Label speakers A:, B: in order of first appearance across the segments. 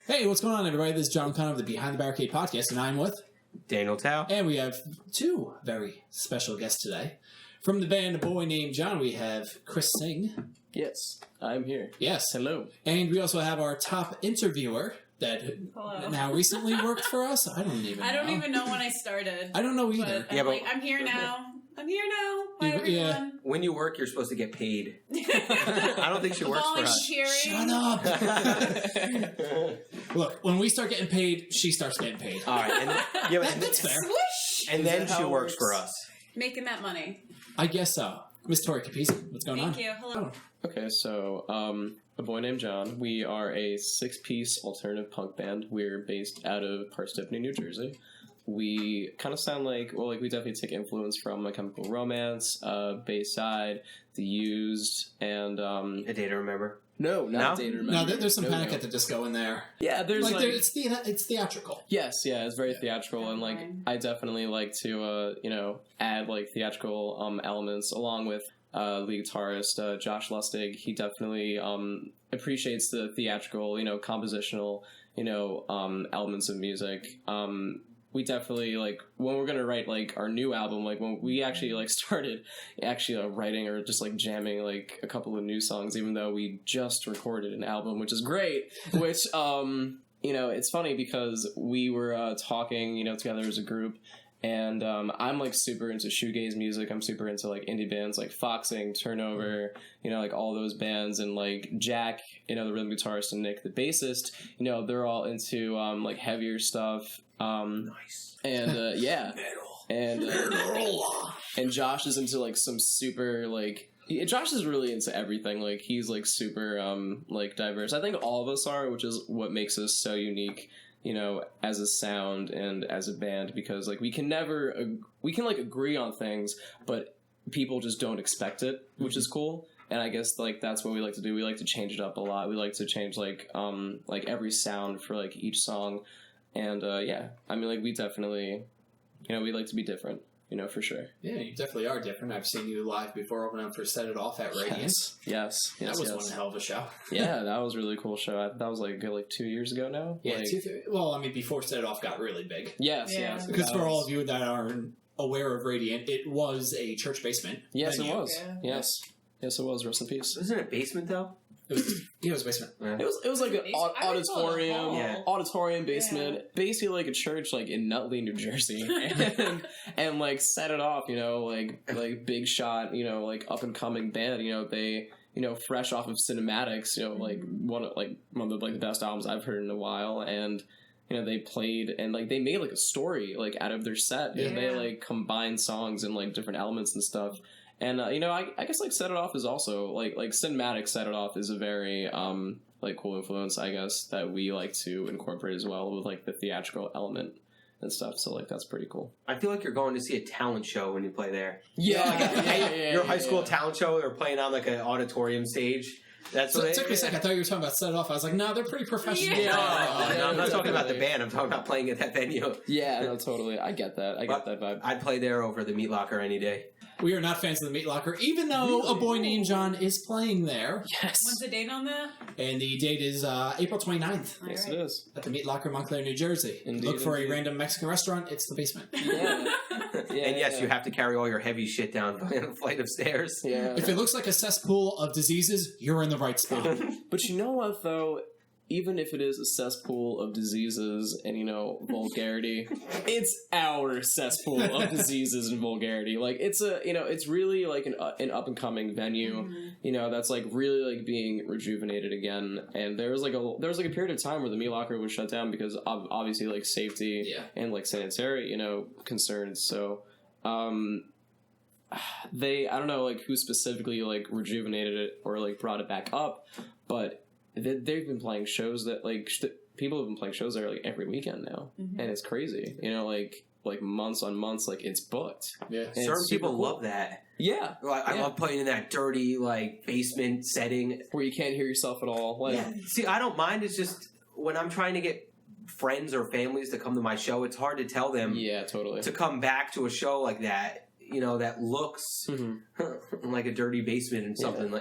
A: Hey, what's going on, everybody? This is John Connor of the Behind the Barricade Podcast, and I'm with
B: Daniel Tao.
A: And we have two very special guests today. From the band A Boy Named John, we have Chris Singh.
C: Yes, I'm here.
A: Yes.
C: Hello.
A: And we also have our top interviewer that now recently worked for us. I don't even know when
D: I started.
A: I don't know either.
D: But I'm here now. Hi, everyone.
A: Yeah.
B: When you work, you're supposed to get paid. I don't think she works for us.
A: Shut up. Look, when we start getting paid, she starts getting paid.
B: All right. And
A: that's fair.
D: Swoosh!
B: And then she works for us.
D: Making that money.
A: I guess so. Miss Tori Capizzi, what's going on?
D: Thank you. Hello.
C: Okay, so A Boy Named John. We are a 6-piece alternative punk band. We're based out of Parsippany, New Jersey. We kind of sound like we definitely take influence from My Chemical Romance, Bayside, The Used, and
B: A Day to Remember.
C: No, not A Day to Remember.
A: No, there's some Panic at the Disco in there.
C: Yeah, there's
A: it's theatrical.
C: Yes, yeah, it's very theatrical, and I definitely like to add theatrical elements along with lead guitarist Josh Lustig. He definitely appreciates the theatrical, compositional, elements of music. We definitely, when we're going to write, our new album, when we actually, started writing or just, jamming, a couple of new songs, even though we just recorded an album, which is great, which, it's funny because we were talking, together as a group, and I'm, super into shoegaze music. I'm super into, indie bands like Foxing, Turnover, all those bands, and, Jack, the rhythm guitarist, and Nick, the bassist, they're all into, heavier stuff.
B: Nice.
C: And yeah, and Josh is into some super Josh is really into everything. He's super diverse. I think all of us are, which is what makes us so unique, as a sound and as a band, because we can agree on things, but people just don't expect it, which is cool. And I guess that's what we like to do. We like to change it up a lot. We like to change every sound for each song. And, yeah, I mean, we definitely, we like to be different, for sure.
A: Yeah, you definitely are different. I've seen you live before opening up for Set It Off at Radiance.
C: Yes.
A: That was one hell of a show.
C: Yeah, that was a really cool show. That was, 2 years ago now?
A: Yeah, before Set It Off got really big.
C: Yes.
A: Because for all of you that aren't aware of Radiant, it was a church basement.
C: Yes,
A: venue.
C: it was. Yeah. Yes, it was. Rest in peace.
B: Wasn't it a basement, though?
A: It was a basement.
B: Yeah.
C: It was an auditorium basement, basically a church in Nutley, New Jersey, and Set It Off, big shot, up and coming band, they fresh off of Cinematics, one of the best albums I've heard in a while, and they played and they made a story out of their set, and they combined songs and different elements and stuff. And, I guess, Set It Off is also, Cinematic Set It Off is a very, cool influence, I guess, that we like to incorporate as well with, the theatrical element and stuff. So, that's pretty cool.
B: I feel like you're going to see a talent show when you play there.
C: Yeah.
B: Your high school talent show, they're playing on, an auditorium stage. That's what
A: it took me a second. I thought you were talking about Set It Off. I was like, no, they're pretty professional.
B: No, I'm not talking about the band. I'm talking about playing at that venue.
C: Yeah, no, totally. I get that. I get that vibe.
B: I'd play there over the Meat Locker any day.
A: We are not fans of the Meat Locker, even though A Boy Named John is playing there.
C: Yes.
D: When's the date on that?
A: And the date is April 29th.
C: Yes, it is.
A: At the Meat Locker, Montclair, New Jersey.
C: Indeed,
A: Look for a random Mexican restaurant. It's the basement.
C: Yeah.
B: And yes, you have to carry all your heavy shit down a flight of stairs.
C: Yeah.
A: If it looks like a cesspool of diseases, you're in the right spot.
C: But you know what, though? Even if it is a cesspool of diseases and, vulgarity, it's our cesspool of diseases and vulgarity. It's it's really an up-and-coming venue, that's really constantly rejuvenated again. And there was a period of time where the Meat Locker was shut down because of obviously safety and sanitary concerns. So they, I don't know who specifically rejuvenated it or brought it back up, but they've been playing shows that people have been playing shows there every weekend now, and it's crazy. Months on months, it's booked.
A: Yeah,
C: and
B: certain people love that.
C: Yeah,
B: I love playing in that dirty basement setting
C: where you can't hear yourself at all.
B: See, I don't mind. It's just when I'm trying to get friends or families to come to my show, it's hard to tell them.
C: Yeah, totally.
B: To come back to a show like that, that looks like a dirty basement and something.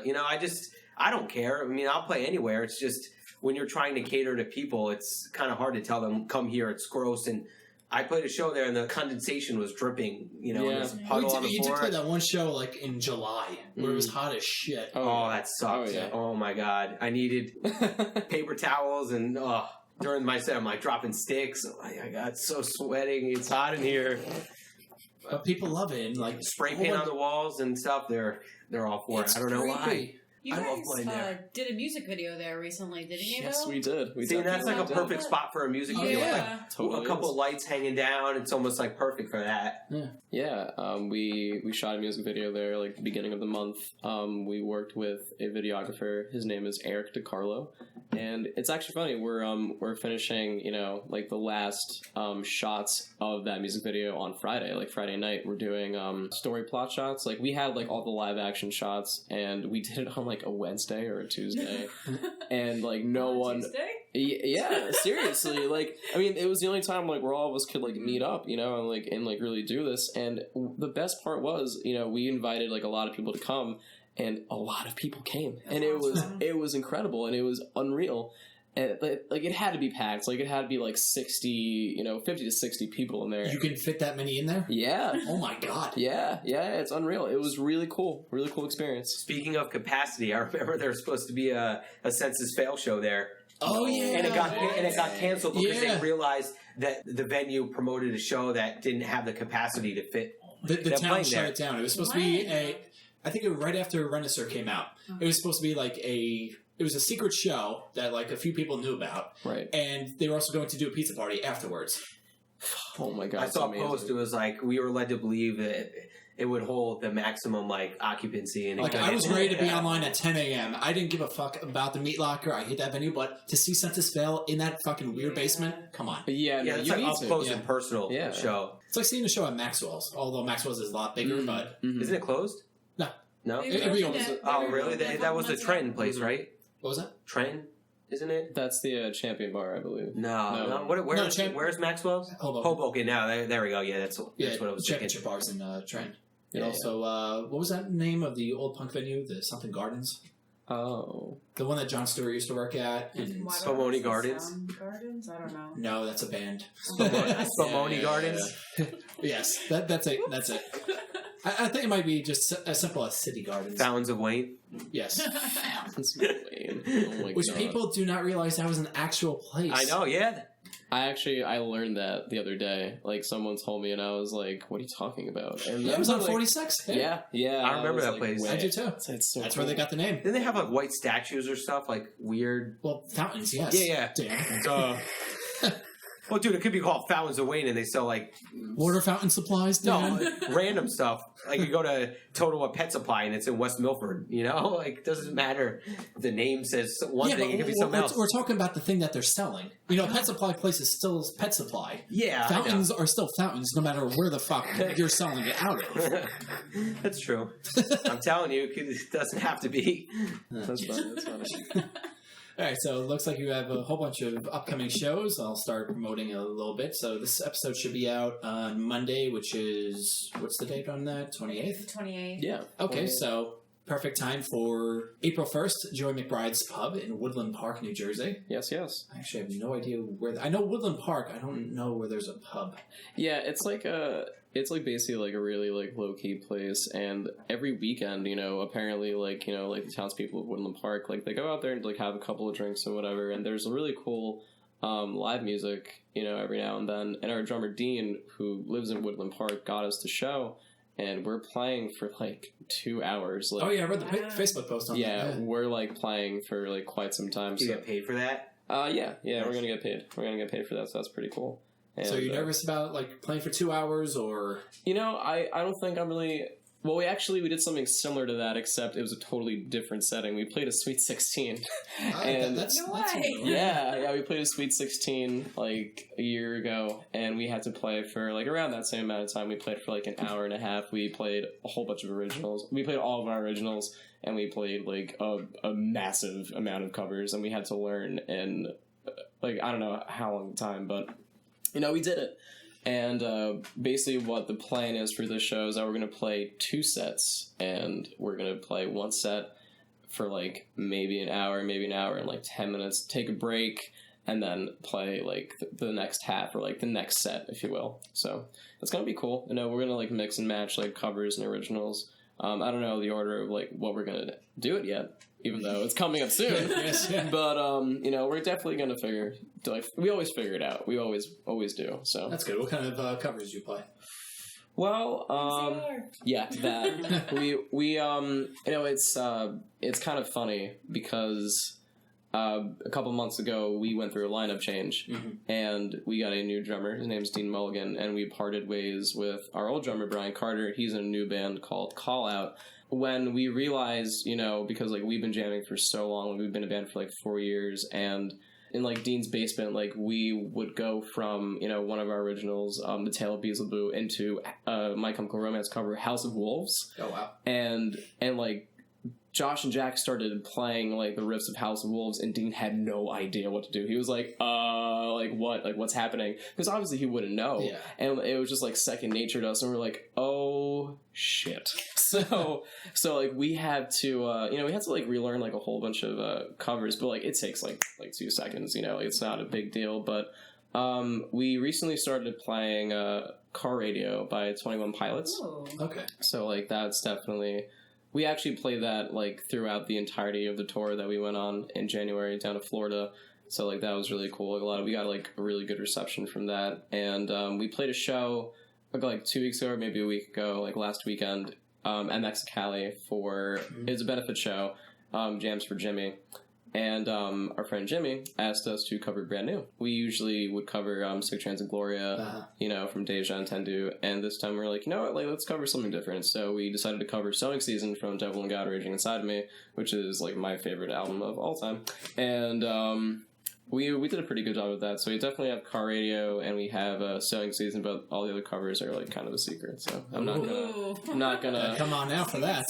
B: I don't care. I mean, I'll play anywhere. It's just when you're trying to cater to people, it's kind of hard to tell them, come here, it's gross. And I played a show there, and the condensation was dripping, and there's a puddle on the
A: You
B: floor.
A: did play that one show, like, in July, where it was hot as shit.
B: Oh, that sucked.
C: Oh, yeah.
B: Oh, my God. I needed paper towels, and during my set, I'm, like, dropping sticks. I got so sweating. It's hot in here.
A: But people love it. And, like,
B: Spray paint on the walls and stuff, they're all for it. I don't know why.
D: You
B: I love
D: guys
B: playing there.
D: did a music video there recently, didn't you?
C: Yes,
D: though?
C: we did.
B: See, and that's like a
D: definitely
B: perfect
D: did.
B: spot for a music
A: Oh,
B: video.
A: yeah.
B: Like,
C: Totally
B: a couple
C: is.
B: of lights hanging down. It's almost like perfect for that.
C: Yeah, we shot a music video there like the beginning of the month. We worked with a videographer. His name is Eric DiCarlo, and it's actually funny. We're finishing like the last shots of that music video on Friday, like Friday night. We're doing story plot shots. Like we had like all the live action shots, and we did it on like a Wednesday or a Tuesday, and like no one.
D: Tuesday?
C: Yeah, seriously. Like, I mean, it was the only time like where all of us could like meet up, and really do this. And the best part was, we invited like a lot of people to come, and a lot of people came, and it was incredible, and it was unreal. And like it had to be packed. Like it had to be like 60, 50 to 60 people in there.
A: You can fit that many in there?
C: Yeah.
A: Oh my god.
C: Yeah, it's unreal. It was really cool experience.
B: Speaking of capacity, I remember there was supposed to be a Census Fail show there.
A: Oh yeah.
B: And it got canceled because
A: Yeah.
B: they realized that the venue promoted a show that didn't have the capacity to fit.
A: The
B: They're
A: town
B: playing
A: shut
B: there.
A: it down. It was supposed to be I think it was right after Renaissance came out. It was supposed to be like it was a secret show that like a few people knew about.
C: Right.
A: And they were also going to do a pizza party afterwards.
C: Oh my god.
B: I saw
C: it's
B: a post. It
C: amazing.
B: was like we were led to believe that it would hold the maximum like occupancy. And
A: Like I was ready to be online at 10 a.m. I didn't give a fuck about the Meat Locker. I hate that venue, but to see Census Fail in that fucking weird basement, come on.
C: Yeah,
B: Yeah,
C: no,
B: it's
C: you
B: like
C: need
B: up
C: to.
B: close
A: Yeah.
B: and personal
C: Yeah.
B: show.
A: It's like seeing a show at Maxwell's, although Maxwell's is a lot bigger, but
C: Mhm.
B: Isn't it closed?
A: No.
B: No.
A: It reopens it.
B: Oh, really? That was the Trend place, right?
A: what was that?
B: Trend, isn't it?
C: That's the Champion Bar, I believe.
B: No.
C: No.
B: Where's Maxwell's?
A: Hoboken.
B: Hoboken. Now there we go. Yeah, that's what I was thinking.
A: Championship bars in Trent. And
C: Yeah,
A: also, what was that name of the old punk venue? The something Gardens?
C: Oh.
A: The one that Jon Stewart used to work at? And
D: Why don't
B: Spumoni
D: I say
B: Gardens?
D: Sound Gardens? I don't know.
A: no, that's a band.
B: Spumoni
A: Yeah.
B: Gardens.
A: Yes, that's it. That's it. I think it might be just as simple as City Gardens.
B: Fountains of Wayne.
A: Yes.
C: That's lame. Oh my
A: Which
C: god.
A: people do not realize that was an actual place.
B: I know. Yeah.
C: I learned that the other day. Like someone told me, and I was like, "What are you talking about?" And
A: Yeah, it was on
C: like,
A: 46.
C: Yeah.
B: I remember
C: was
B: that
C: like,
B: place.
C: way-
A: I do too.
C: It's so
A: That's
C: cool.
A: where they got the name.
B: Didn't they have like white statues or stuff like weird?
A: Well, fountains, yes.
B: Yeah.
A: Damn.
B: Well, dude, it could be called Fountains of Wayne, and they sell like
A: Water fountain supplies, Dan.
B: no random stuff. Like you go to Total Pet Supply, and it's in West Milford. Like it doesn't matter. If the name says one
A: Yeah,
B: thing;
A: but
B: it could be something else.
A: we're talking about the thing that they're selling. Pet supply place is still pet supply.
B: Yeah, I know.
A: Fountains are still fountains, no matter where the fuck you're selling it out of.
B: That's true. I'm telling you, it doesn't have to be.
C: That's funny. That's funny.
A: All right, so it looks like you have a whole bunch of upcoming shows. I'll start promoting a little bit. So this episode should be out on Monday, which is, what's the date on that? 28th?
D: 28.
C: Yeah.
A: Okay, so perfect time for April 1st, Joy McBride's Pub in Woodland Park, New Jersey.
C: Yes.
A: I actually have no idea where. I know Woodland Park. I don't know where there's a pub.
C: Yeah, it's like basically like a really like low key place, and every weekend, apparently like the townspeople of Woodland Park, like they go out there and like have a couple of drinks or whatever, and there's really cool live music, every now and then. And our drummer Dean, who lives in Woodland Park, got us to show, and we're playing for like 2 hours. Like,
A: Oh yeah, I read the Facebook post on
C: yeah,
A: that.
C: we're like playing for like quite some time.
B: Do you
C: So
B: get paid for that?
C: yeah, we're gonna get paid. We're gonna get paid for that, so that's pretty cool. And,
A: So you're nervous about like playing for 2 hours or?
C: I don't think I'm really. Well, we did something similar to that, except it was a totally different setting. We played a Sweet 16. And
A: that's
D: No
A: that's
D: way.
C: yeah, we played a Sweet 16 like a year ago, and we had to play for like around that same amount of time. We played for like an hour and a half. We played a whole bunch of originals. We played all of our originals, and we played like a massive amount of covers, and we had to learn in like I don't know how long time, but we did it. And basically what the plan is for this show is that we're going to play 2 sets, and we're going to play one set for like maybe an hour and like 10 minutes, take a break, and then play like the next half or like the next set, if you will. So it's gonna be cool. You know, we're gonna like mix and match like covers and originals. I don't know the order of like what we're gonna do it yet, even though it's coming up soon.
A: Yes, yeah.
C: But you know, we're definitely gonna we always figure it out. We always do. So
A: That's good. What kind of covers do you play?
C: well, yeah, that we you know, it's kind of funny because a couple months ago we went through a lineup change and we got a new drummer. His name's Dean Mulligan, and we parted ways with our old drummer Brian Carter. He's in a new band called Call Out. When we realized, you know, because like we've been jamming for so long, we've been a band for like 4 years, and in like Dean's basement, like we would go from, you know, one of our originals, The Tale of Beelzebub, into My Chemical Romance cover House of Wolves.
A: Oh wow!
C: And like Josh and Jack started playing like the riffs of House of Wolves, and Dean had no idea what to do. He was like what? Like, what's happening? Because obviously he wouldn't know.
A: Yeah.
C: And it was just like second nature to us, and we were like, oh shit. So like we had to you know, we had to like relearn like a whole bunch of covers, but like it takes like 2 seconds, you know, like, it's not a big deal. But we recently started playing Car Radio by 21 Pilots.
D: Ooh.
A: Okay.
C: So like that's definitely, we actually played that like throughout the entirety of the tour that we went on in January down to Florida. So like that was really cool. Like we got like a really good reception from that. And we played a show like 2 weeks ago or maybe a week ago, like last weekend, at Mexicali for, it was a benefit show, Jams for Jimmy. And our friend Jimmy asked us to cover Brand New. We usually would cover Sick Transit Gloria, you know, from Deja and Tendu. And this time we were like, you know what, like, let's cover something different. So we decided to cover Sewing Season from Devil and God Raging Inside of Me, which is like my favorite album of all time. And we did a pretty good job of that. So we definitely have Car Radio and we have Sewing Season, but all the other covers are like kind of a secret. So I'm not gonna
A: Come on now for that.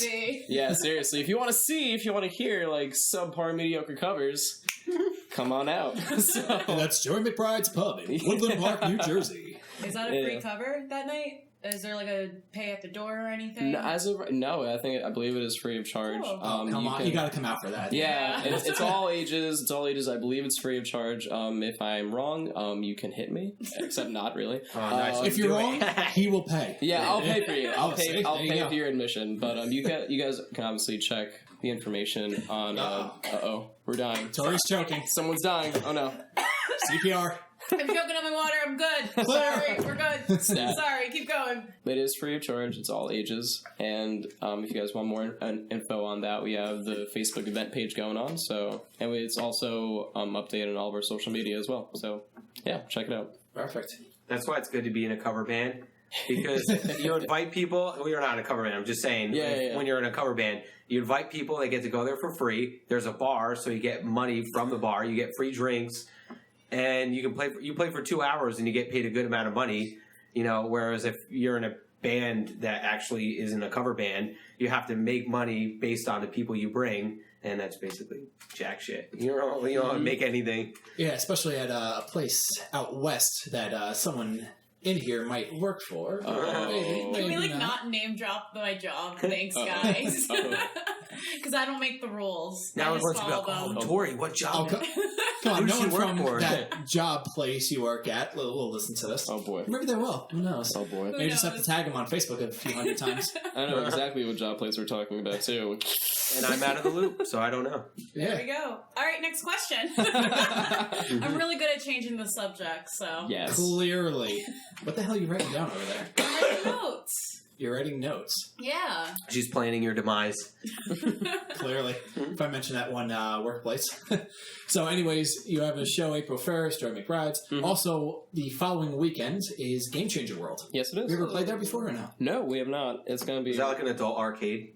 C: yeah, seriously. If you want to hear like subpar mediocre covers, come on out. So,
A: And that's Joey McBride's Pub in Woodland Park, New Jersey.
D: Is that a free cover that night? Is there like a pay at the door or anything?
C: no, I believe it is free of charge.
D: Cool.
A: Come on, you gotta come out for that.
C: Yeah, it's all ages. It's all ages. I believe it's free of charge. If I'm wrong, you can hit me. Except not really.
B: Oh, nice.
A: If you're wrong, he will pay.
C: Yeah, I'll pay for you. I'll
A: See,
C: pay
A: there you go.
C: for your admission. But you guys can obviously check the information on. We're dying.
A: Tori's choking.
C: Someone's dying. Oh no.
A: CPR.
D: I'm choking on my water. I'm good. Sorry, we're good. Sorry, keep going.
C: It is free of charge. It's all ages. And if you guys want more info on that, we have the Facebook event page going on. So, and it's also updated on all of our social media as well. So, yeah, check it out.
A: Perfect.
B: That's why it's good to be in a cover band. Because you invite people, well, you're not in a cover band, I'm just saying, when you're in a cover band, you invite people, they get to go there for free. There's a bar, so you get money from the bar, you get free drinks, and you play for 2 hours and you get paid a good amount of money, you know, whereas if you're in a band that actually is in a cover band, you have to make money based on the people you bring, and that's basically jack shit. You don't make anything.
A: Yeah, especially at a place out west that someone in here might work for.
D: Can we like not name drop my job? Thanks, guys. Because I don't make the rules.
B: Now
D: I
B: everyone's
D: just
B: going to
D: follow
B: go,
D: them.
B: Tori, what job?
A: Come on,
B: Who
A: no
B: does she
A: one
B: work
A: from
B: for?
A: that job place you work at will listen to this.
C: Oh boy.
A: Maybe they will. Who knows?
C: Oh boy.
A: Maybe just have to tag them on Facebook a few hundred times.
C: I know exactly what job place we're talking about too.
B: And I'm out of the loop, so I don't know.
D: There we go. All right, next question. I'm really good at changing the subject, so.
C: Yes.
A: Clearly. What the hell are you writing down over there?
D: I'm writing notes.
A: You're writing notes.
D: Yeah.
B: She's planning your demise.
A: Clearly. If I mention that one workplace. So anyways, you have a show April 1st, Joy McBride's. Also, the following weekend is Game Changer World.
C: Yes, it is.
A: Have you ever played there before or no?
C: No, we have not. It's going to be...
B: Is that like an adult arcade?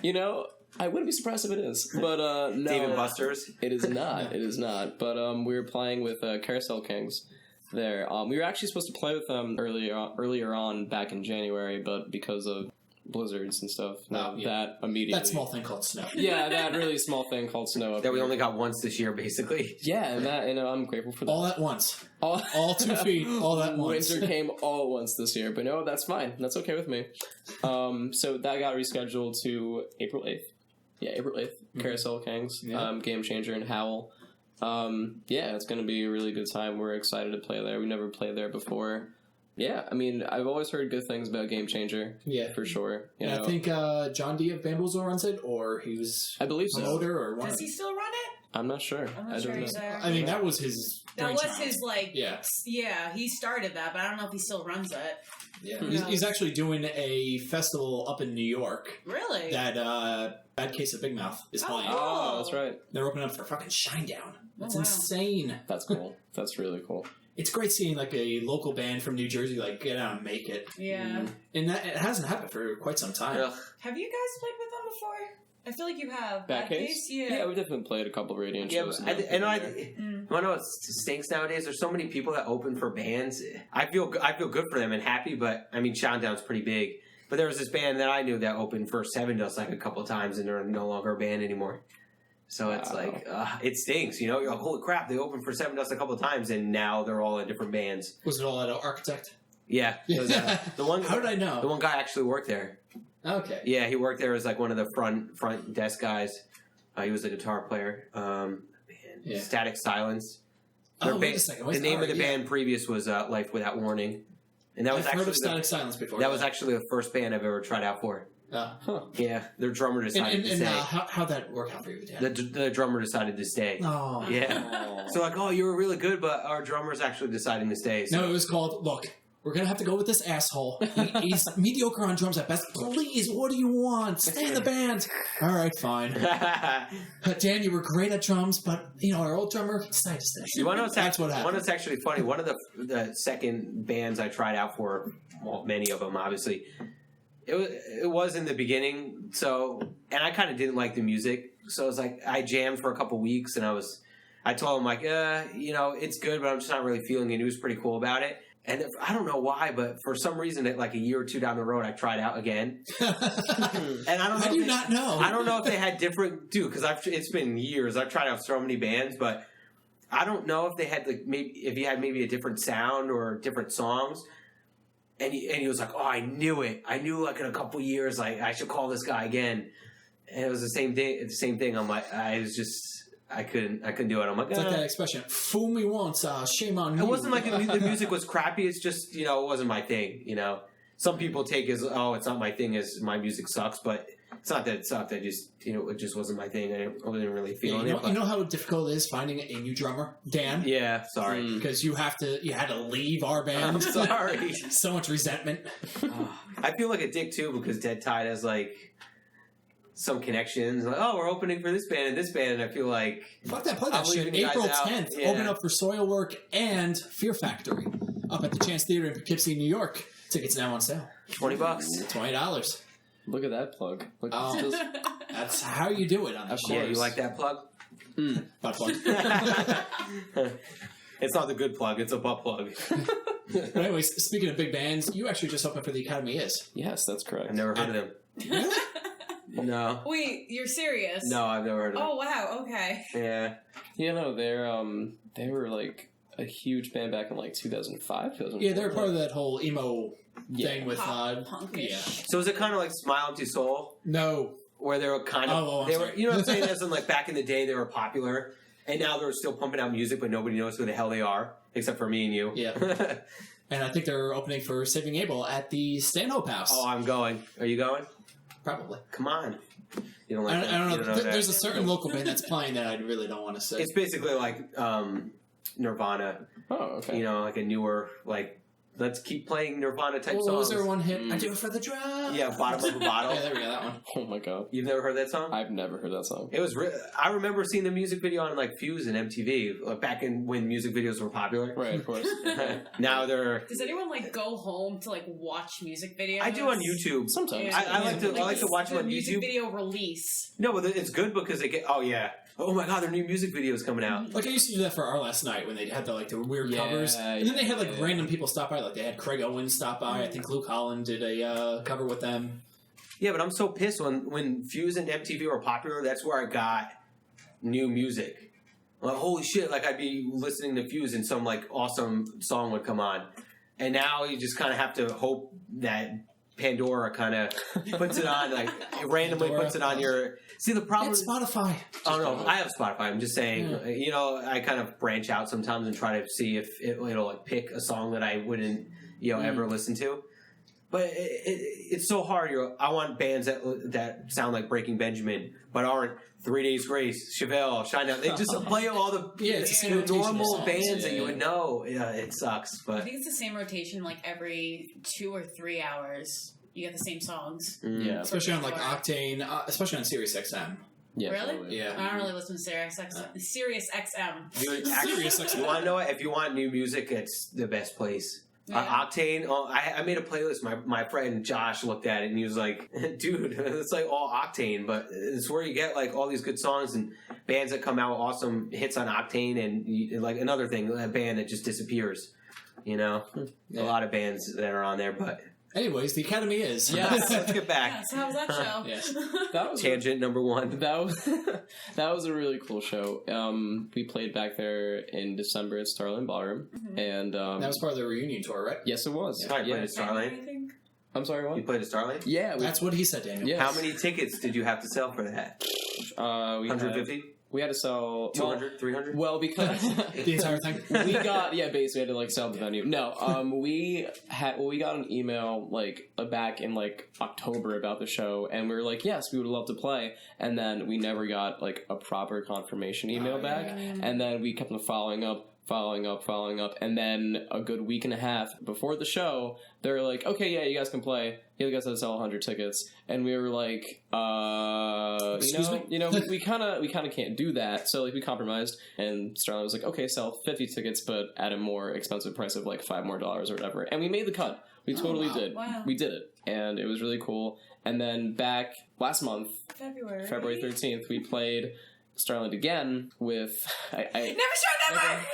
C: You know, I wouldn't be surprised if it is. But no.
B: Dave and Buster's?
C: It is not. It is not. But we were playing with Carousel Kings there. We were actually supposed to play with them earlier on back in January, but because of blizzards and stuff, that immediately...
A: That small thing called snow.
C: Yeah, that really small thing called snow.
B: That we only got once this year, basically.
C: Yeah, and that, you know, I'm grateful for that.
A: All at once.
C: All
A: 2 feet, all at once.
C: Winter came all at once this year, but no, that's fine. That's okay with me. So that got rescheduled to April 8th. Yeah, April 8th. Carousel Kings, Game Changer, and Howl. Yeah, it's going to be a really good time. We're excited to play there. We never played there before. Yeah, I mean, I've always heard good things about Game Changer. Yeah. For sure. You know.
A: I think John D. of Bamboozle runs it, or he was
C: I believe so.
A: promoter, or one.
D: Does he still run it?
C: I'm not sure.
D: I'm not sure either.
A: I mean, that was his brainchild.
D: Yeah, he started that, but I don't know if he still runs it.
A: Yeah, he's actually doing a festival up in New York.
D: Really?
A: That Bad Case of Big Mouth is playing.
C: Oh, that's right.
A: They're opening up for fucking Shinedown. That's insane.
C: That's cool. That's really cool.
A: It's great seeing like a local band from New Jersey like get out and make it.
D: Yeah.
A: And that it hasn't happened for quite some time.
B: Ugh.
D: Have you guys played with them before? I feel like you have.
C: Bad Case?
D: Yeah,
C: we've definitely played a couple of radio shows.
B: I know what stinks nowadays. There's so many people that open for bands. I feel good for them and happy, but I mean, Shinedown's pretty big. But there was this band that I knew that opened for Seven Dust like a couple of times, and they're no longer a band anymore. So it's like it stinks, you know. You're like, holy crap! They opened for Seven Dust a couple of times, and now they're all in different bands.
A: Was it all at Architect?
B: Yeah. The one.
A: How did I know?
B: The one guy actually worked there.
A: Okay.
B: Yeah, he worked there as like one of the front desk guys. He was a guitar player. Static Silence.
A: Wait a second.
B: The name of the band previous was Life Without Warning, and that was
A: I've heard of Static Silence before.
B: That was actually the first band I've ever tried out for. Yeah, their drummer decided to stay.
A: How'd that work out for you, Dan?
B: The drummer decided to stay.
A: Oh.
B: Yeah. So like, you were really good, but our drummer's actually deciding to stay. So.
A: No, it was called, look, we're going to have to go with this asshole. He's mediocre on drums at best. Please, what do you want? Stay in the band. All right, fine. Dan, you were great at drums, but, our old drummer decided to stay.
B: You want to know that's what happened. One that's actually funny. One of the second bands I tried out for, well, many of them, obviously, it was in the beginning, and I kind of didn't like the music, so it was like, I jammed for a couple weeks, and I told him, like, it's good, but I'm just not really feeling it, and he was pretty cool about it. And I don't know why, but for some reason, like a year or two down the road, I tried out again. And I don't know.
A: I do not know.
B: I don't know if they had different, because it's been years. I've tried out so many bands, but I don't know if they had if he had maybe a different sound or different songs. And he was like, I knew it. I knew like in a couple years, like I should call this guy again. And it was the same thing. I'm like, I couldn't do it. I'm like,
A: it's like that expression, fool me once, shame on me.
B: It wasn't like the music was crappy. It's just, it wasn't my thing, Some people take as, it's not my thing, as my music sucks, but it's not that it sucked. I just, it just wasn't my thing. I wasn't really feeling it.
A: You know how difficult it is finding a new drummer, Dan?
B: Yeah, sorry.
A: Because you had to leave our band.
B: I'm sorry.
A: So much resentment.
B: I feel like a dick too, because Dead Tide has like some connections. Like, we're opening for this band and I feel like
A: fuck that, play that shit. April 10th, open up for Soilwork and Fear Factory up at the Chance Theater in Poughkeepsie, New York. Tickets now on sale.
B: $20.
A: $20.
C: Look at that plug.
A: That's how you do it on the show.
B: Yeah, you like that plug?
A: Butt plug.
B: It's not the good plug, it's a butt plug.
A: But anyways, speaking of big bands, you actually just opened for the Academy Is.
C: Yes, that's correct.
B: I've never heard of them.
A: Really?
B: No.
D: Wait, you're serious?
B: No, I've never heard of them.
D: Oh, wow, okay.
B: Yeah.
C: They were like a huge band back in like 2005, 2004.
A: Yeah, they were part of that whole emo thing with
D: punkish.
A: Yeah.
B: So is it kind of like Smile Empty Soul?
A: No.
B: Where they were kind of they were, you know what I'm saying? As in like back in the day they were popular, and now they're still pumping out music, but nobody knows who the hell they are except for me and you.
A: Yeah. And I think they're opening for Saving Abel at the Stanhope House.
B: Oh, I'm going. Are you going?
A: Probably.
B: Come on. You don't like
A: I don't know.
B: You don't know
A: There's a certain local band that's playing that I really don't want to say.
B: It's basically like Nirvana.
C: Oh, okay.
B: Like a newer, like, let's keep playing Nirvana type songs.
A: What was there one hit? I do it for the drugs.
B: Yeah, Bottom of a Bottle.
A: Yeah, there we go, that one.
C: Oh my god.
B: You've never heard that song?
C: I've never heard that song.
B: It was I remember seeing the music video on like Fuse and MTV back in when music videos were popular.
C: Right, of course.
B: Now they're...
D: Does anyone like go home to like watch music videos?
B: I do on YouTube.
C: Sometimes.
D: Yeah.
B: I like to watch them on YouTube.
D: Music video release.
B: No, but it's good because they get... Oh, yeah. Oh my god, their new music videos coming out.
A: Like I used to do that for Our Last Night when they had the weird covers. And then they had like random people stop by. Like they had Craig Owens stop by. I think Luke Holland did a cover with them.
B: Yeah, but I'm so pissed when Fuse and MTV were popular, that's where I got new music. Like, holy shit, like I'd be listening to Fuse and some like awesome song would come on. And now you just kind of have to hope that Pandora kind of puts it on, like randomly puts it on your. See, the problem
A: is Spotify.
B: I don't know. I have Spotify. I'm just saying, I kind of branch out sometimes and try to see if it'll like pick a song that I wouldn't, ever listen to. But it's so hard. I want bands that sound like Breaking Benjamin, but aren't 3 Days Grace, Chevelle, Shinedown. They just play all the normal bands that you would know. Yeah, it sucks. But
D: I think it's the same rotation, like every 2 or 3 hours. You get the same songs.
C: Yeah,
A: especially on like Octane, especially on Sirius XM.
C: Yeah,
D: really?
C: Totally.
D: Yeah. I don't really listen to Sirius XM.
B: Sirius XM. You want to know what? If you want new music, it's the best place. Yeah. Octane. I made a playlist. My friend Josh looked at it and he was like, "Dude, it's like all Octane, but it's where you get like all these good songs and bands that come out with awesome hits on Octane, and like another thing, a band that just disappears. A lot of bands that are on there, but."
A: Anyways, the Academy is.
B: Yes, let's get back.
D: Yeah, so how was that show?
A: Yes.
C: That was
B: tangent number one.
C: That was a really cool show. We played back there in December at Starland Ballroom, and
A: that was part of the reunion tour, right?
C: Yes, it was.
B: Yeah, I played at Starland.
C: I'm sorry, what?
B: You played at Starland?
C: Yeah,
A: that's what he said, Daniel.
C: Yes.
B: How many tickets did you have to sell for that? 150.
C: We had to sell
B: 200, 300.
C: Well, because
A: the entire thing.
C: We got basically had to like sell the venue. No, we got an email like back in like October about the show, and we were like, yes, we would love to play, and then we never got like a proper confirmation email back, and then we kept on following up, and then a good week and a half before the show, they were like, okay, yeah, you guys can play. You guys have to sell 100 tickets, and we were like,
A: Excuse me?
C: we kind of can't do that. So like we compromised, and Starland was like, okay, sell 50 tickets, but at a more expensive price of like $5 more or whatever. And we made the cut. We totally did. Wow. We did it, and it was really cool. And then back last month, February 13th, we played Starland again with
D: Never Show Never.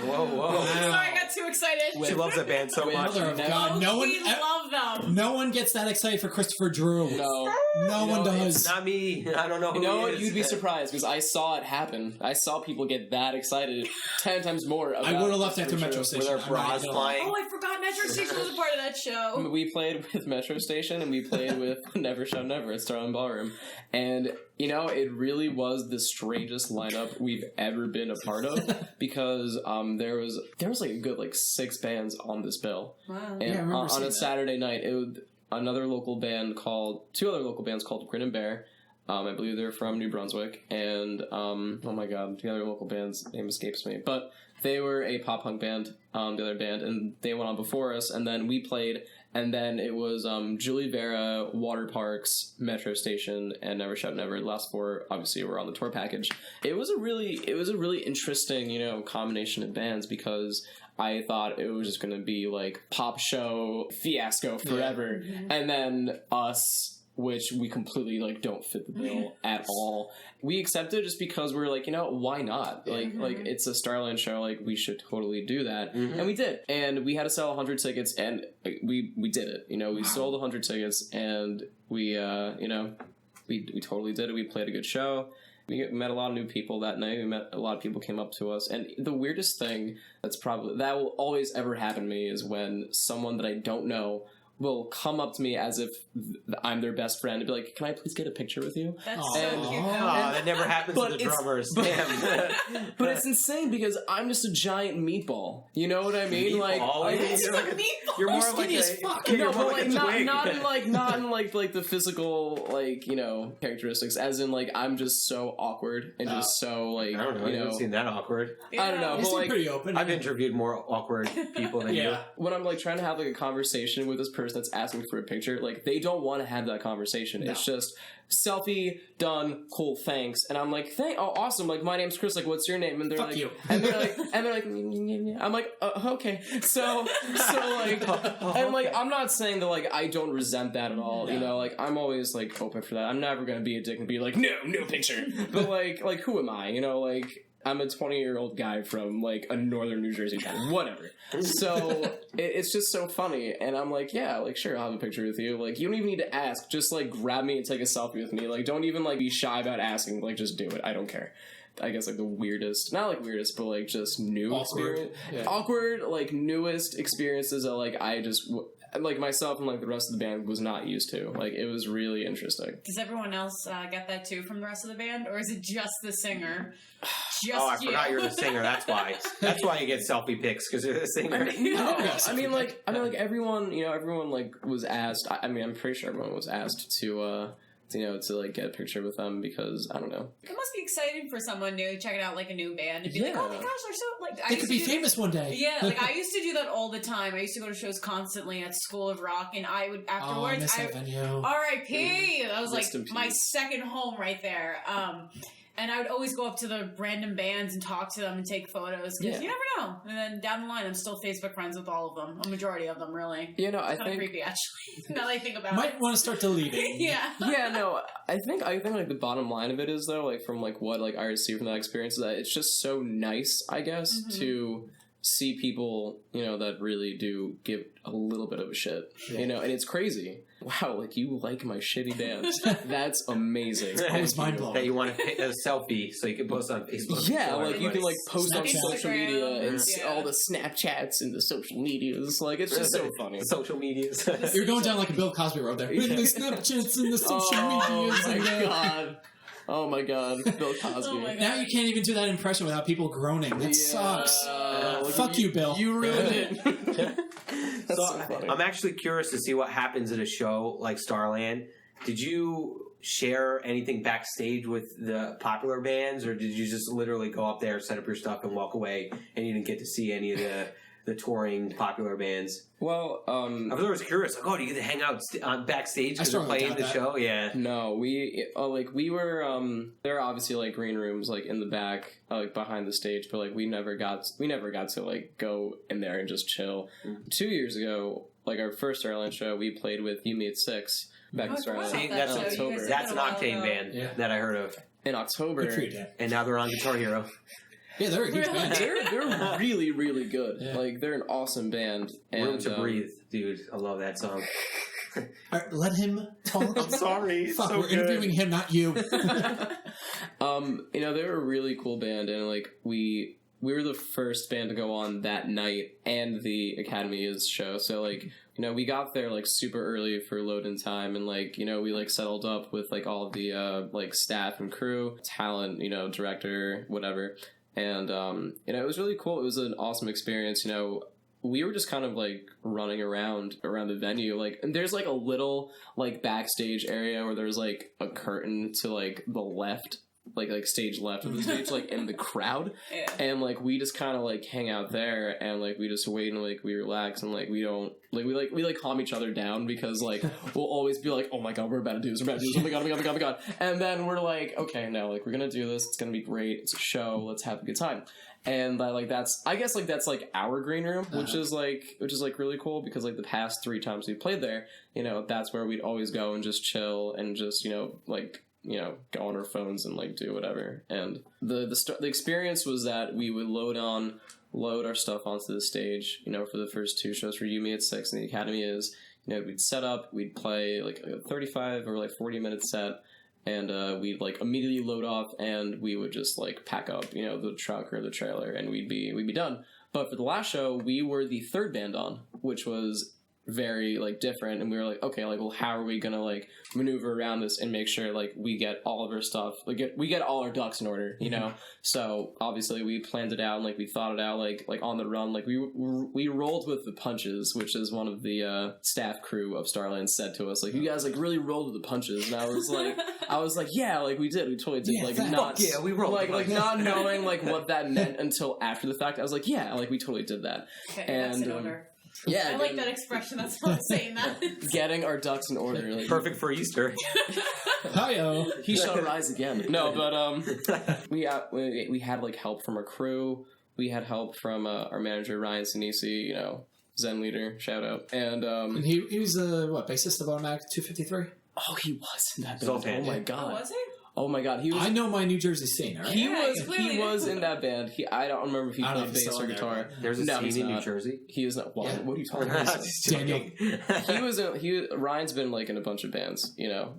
B: Whoa!
D: Wow. Sorry, I got too excited.
B: She loves that band so much.
A: Mother of God,
D: we love them.
A: No one gets that excited for Christopher Drew. No one does.
B: It's not me. I don't know who
C: he
B: is.
C: You'd be surprised because I saw it happen. I saw people get that excited 10 times more.
A: I would have left after Metro Station.
B: With our bras flying.
D: Oh, I forgot Metro Station was a part of that show.
C: We played with Metro Station and we played with Never Show Never at Starland Ballroom, and it really was the strangest lineup we've ever been a part of because there was like a good like 6 bands on this bill.
D: Wow.
C: And on a Saturday night, it was two other local bands called Grin and Bear. I believe they're from New Brunswick, and oh my god, the other local band's name escapes me, but they were a pop punk band, the other band, and they went on before us, and then we played, and then it was Julie Vera, Water Parks, Metro Station, and Never Shout Never. The last 4 obviously were on the tour package. It was a really interesting, combination of bands because I thought it was just going to be like pop show fiasco forever, and then us, which we completely like don't fit the bill at all. We accepted just because we're like, why not? Like it's a Starland show, like we should totally do that, and we did. And we had to sell 100 tickets, and we did it. We sold 100 tickets, and we totally did it. We played a good show. We met a lot of new people that night. We met a lot of people came up to us, and the weirdest thing that will always ever happen to me is when someone that I don't know will come up to me as if I'm their best friend and be like, "Can I please get a picture with you?"
D: That's so cute.
B: That never happens to the drummers.
C: But it's insane because I'm just a giant meatball. You know what I mean?
B: Meatball? You're more like
A: as fuck.
C: No, but like not in the physical characteristics. As in like I'm just so awkward and just so like
B: I don't know. I haven't seen that awkward.
C: I don't know.
A: You
C: but
A: seem pretty open.
B: I've interviewed more awkward people than you.
C: When I'm like trying to have like a conversation with this person that's asking for a picture, like they don't want to have that conversation. No. It's just selfie done, cool, thanks. And I'm like, awesome, like my name's Chris, like what's your name? And they're like, and they're like I'm like, okay. So like, and like I'm not saying that like I don't resent that at all.
A: No.
C: Like I'm always like open for that. I'm never gonna be a dick and be like, no picture. But like who am I? Like I'm a 20-year-old guy from like a northern New Jersey town, whatever. So it's just so funny, and I'm like, yeah, like sure, I'll have a picture with you. Like you don't even need to ask, just like grab me and take a selfie with me. Like don't even like be shy about asking. Like just do it. I don't care. I guess like the weirdest, not like weirdest, but like just new experience, awkward, like newest experiences that like I just like myself and like the rest of the band was not used to. Like it was really interesting.
D: Does everyone else get that too from the rest of the band, or is it just the singer?
B: I forgot you're the singer. That's why. That's why you get selfie pics, because you're the singer.
C: No, I mean like everyone, everyone like was asked. I mean, I'm pretty sure everyone was asked to like get a picture with them, because I don't know.
D: It must be exciting for someone new checking out like a new band and be like, oh my gosh, they're so like.
A: They could be famous one day.
D: Yeah, like I used to do that all the time. I used to go to shows constantly at School of Rock, and I would afterwards.
A: I miss that venue.
D: R.I.P. That was like my second home right there. And I would always go up to the random bands and talk to them and take photos, because you never know. And then down the line, I'm still Facebook friends with all of them. A majority of them, really.
C: I
D: think creepy, actually. Now that I think about it,
A: might want to start deleting.
C: I think like the bottom line of it is, though, like from like what like I received from that experience, is that it's just so nice, I guess, to see people, that really do give a little bit of a shit, and it's crazy. Wow, like you like my shitty bands. That's amazing.
A: It's always mind blowing.
B: That you want to pick a selfie so you can post on Facebook.
C: Yeah, like you can like post on
D: Snapchat.
C: social media and all the Snapchats and the social medias. Like it's just so funny.
B: Social medias.
A: You're going down like a Bill Cosby road there. In the Snapchats and the social medias.
C: Oh my god, Bill Cosby.
D: Oh my God.
A: Now you can't even do that impression without people groaning. That sucks. Fuck you, Bill.
C: You ruined it. That's
B: So
C: so funny.
B: I'm actually curious to see what happens at a show like Starland. Did you share anything backstage with the popular bands, or did you just literally go up there, set up your stuff, and walk away, and you didn't get to see any of the touring popular bands?
C: Well,
B: I was always curious, like, do you get to hang out on backstage because they're playing the show? Yeah.
C: No, we were there are obviously like green rooms like in the back, like behind the stage, but like we never got to like go in there and just chill. 2 years ago, like our first Starland show, we played with You Me at 6 back in Starland.
B: See,
C: in
B: that's an Octane band that I heard of.
C: In October.
A: Good for you, Dan.
B: And now they're on Guitar Hero.
A: Yeah, they're a huge band.
C: They're really, really good.
A: Yeah.
C: Like they're an awesome band. And,
B: Room to Breathe, dude. I love that song.
A: All right, let him talk.
B: I'm sorry.
A: Fuck,
B: so
A: we're interviewing him, not you.
C: they were a really cool band, and like we were the first band to go on that night and the Academy's show. So like, we got there like super early for load-in time, and like, we like settled up with like all of the like staff and crew, talent, director, whatever. And it was really cool. It was an awesome experience. We were just kind of like running around the venue, like, and there's like a little like backstage area where there's like a curtain to like the left, like stage left of the stage, like in the crowd.
D: Yeah.
C: And like we just kind of like hang out there, and like we just wait, and like we relax, and like we don't like we calm each other down, because like we'll always be like, oh my god, we're about to do this, oh my god, and then we're like, okay, no, like we're gonna do this, it's gonna be great, it's a show, let's have a good time. And that's like our green room, which is like really cool, because like the past 3 times we played there, that's where we'd always go and just chill and just go on our phones and like do whatever. And the experience was that we would load our stuff onto the stage, for the first 2 shows for You Me at 6 and the Academy is, we'd set up, we'd play like a 35 or like 40-minute set, and we'd like immediately load off, and we would just like pack up, the truck or the trailer, and we'd be done. But for the last show, we were the 3rd band on, which was very like different, and we were like, okay, like, well, how are we gonna like maneuver around this and make sure like we get all of our stuff, like we get all our ducks in order, So obviously we planned it out, and like we thought it out, like on the run, like we rolled with the punches, which is one of the staff crew of Starland said to us, like, you guys like really rolled with the punches. And I was like yeah, like we totally did, like not
B: we rolled,
C: like not knowing like what that meant until after the fact. I was like, yeah, like we totally did that.
D: Okay,
C: and yeah,
D: I like that expression. That's why I'm saying that.
C: Getting our ducks in order, like,
B: perfect for Easter.
A: Hi-yo.
C: He shall rise again. No, but we had like help from our crew. We had help from our manager Ryan Sinisi, Zen leader, shout out, and
A: he was bassist of Automatic 253.
C: Oh, he was in that band. Oh my god,
D: was he?
C: Oh my god, he was.
A: I know my New Jersey scene. Right?
C: He was in that band. I don't remember if he played bass or guitar.
B: There's a scene in New Jersey.
C: He is not. What are you talking about?
B: Daniel.
C: Ryan's been like in a bunch of bands,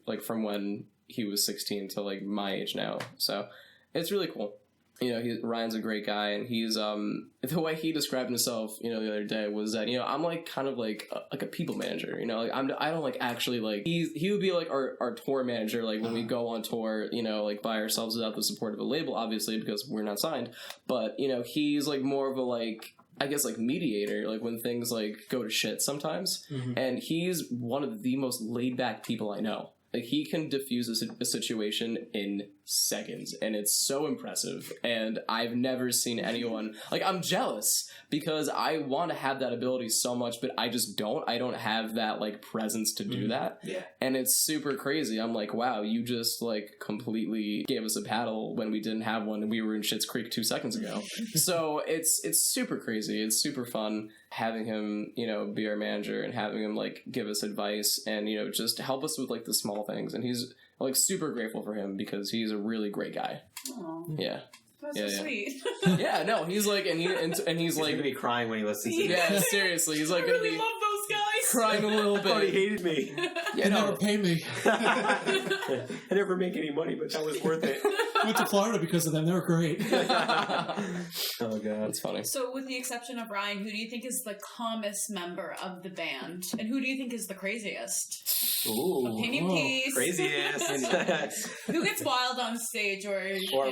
C: like from when he was 16 to like my age now. So it's really cool. Ryan's a great guy, and he's the way he described himself, the other day was that I'm like kind of like a people manager, like I don't like actually like he would be like our tour manager, like when we go on tour, like by ourselves without the support of a label, obviously because we're not signed, but he's like more of a like, I guess like mediator, like when things like go to shit sometimes, and he's one of the most laid back people I know. Like, he can diffuse a situation in seconds, and it's so impressive, and I've never seen anyone... Like, I'm jealous, because I want to have that ability so much, but I just don't. I don't have that, like, presence to do that.
B: Yeah.
C: And it's super crazy. I'm like, wow, you just, like, completely gave us a paddle when we didn't have one, and we were in Schitt's Creek 2 seconds ago. So, it's super crazy. It's super fun having him, be our manager, and having him, like, give us advice, and, just help us with, like, the small things. And he's, like, super grateful for him, because he's a really great guy.
D: Aww.
C: Yeah.
D: That's so sweet.
C: Yeah, no, he's like, and he's like,
B: gonna be crying when he listens to this.
C: yeah, seriously, he's like,
D: I really love those guys.
C: Crying a little bit.
B: Oh, he hated me.
A: They never pay me.
B: I never make any money, but that was worth it.
A: Went to Florida because of them. They were great.
B: Oh, God.
C: That's funny.
D: So, with the exception of Ryan, who do you think is the calmest member of the band? And who do you think is the craziest?
B: Ooh.
D: Opinion piece.
B: Craziest.
D: Who gets wild on stage or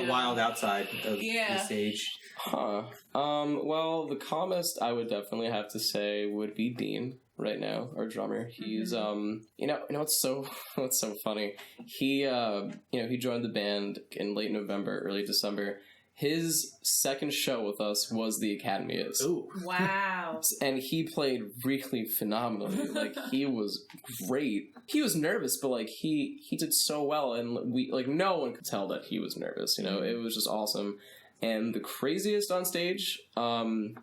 B: wild outside of the stage?
C: Huh. Well, the calmest I would definitely have to say would be Dean right now, our drummer. He's what's so funny. He he joined the band in late November, early December. His second show with us was the Academy-Is.
B: Ooh.
D: Wow.
C: And he played really phenomenally. Like, he was great. He was nervous, but like he did so well, and we like no one could tell that he was nervous, It was just awesome. And the craziest on stage,
D: And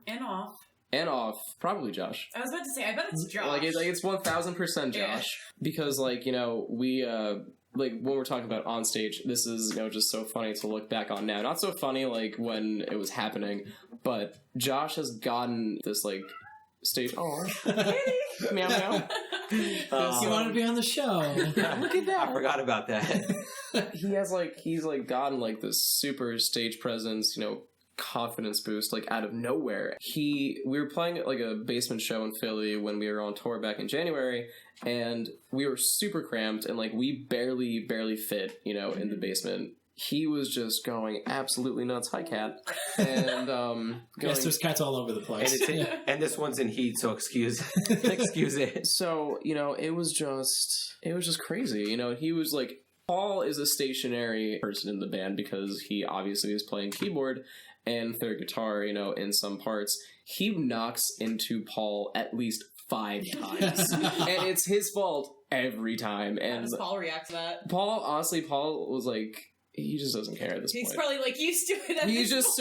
D: off,
C: probably Josh.
D: I was about to say, I bet it's Josh.
C: Like it's 1000% Josh.
D: Yeah.
C: Because we like when we're talking about on stage, this is just so funny to look back on now. Not so funny like when it was happening, but Josh has gotten this like stage. Oh, meow meow.
A: You want to be on the show.
C: Look at that.
B: I forgot about that.
C: He's gotten like this super stage presence, confidence boost like out of nowhere. We were playing at like a basement show in Philly when we were on tour back in January, and we were super cramped, and like we barely fit, in the basement. He was just going absolutely nuts. Hi, cat. And
A: yes, there's cats all over the place.
B: And this one's in heat, so excuse it.
C: So it was just crazy. He was like, Paul is a stationary person in the band because he obviously is playing keyboard and third guitar, in some parts. He knocks into Paul at least 5 times. And it's his fault every time. And
D: how does Paul react to that?
C: Paul was like, he just doesn't care at this point.
D: He's probably like used to it.
C: He's just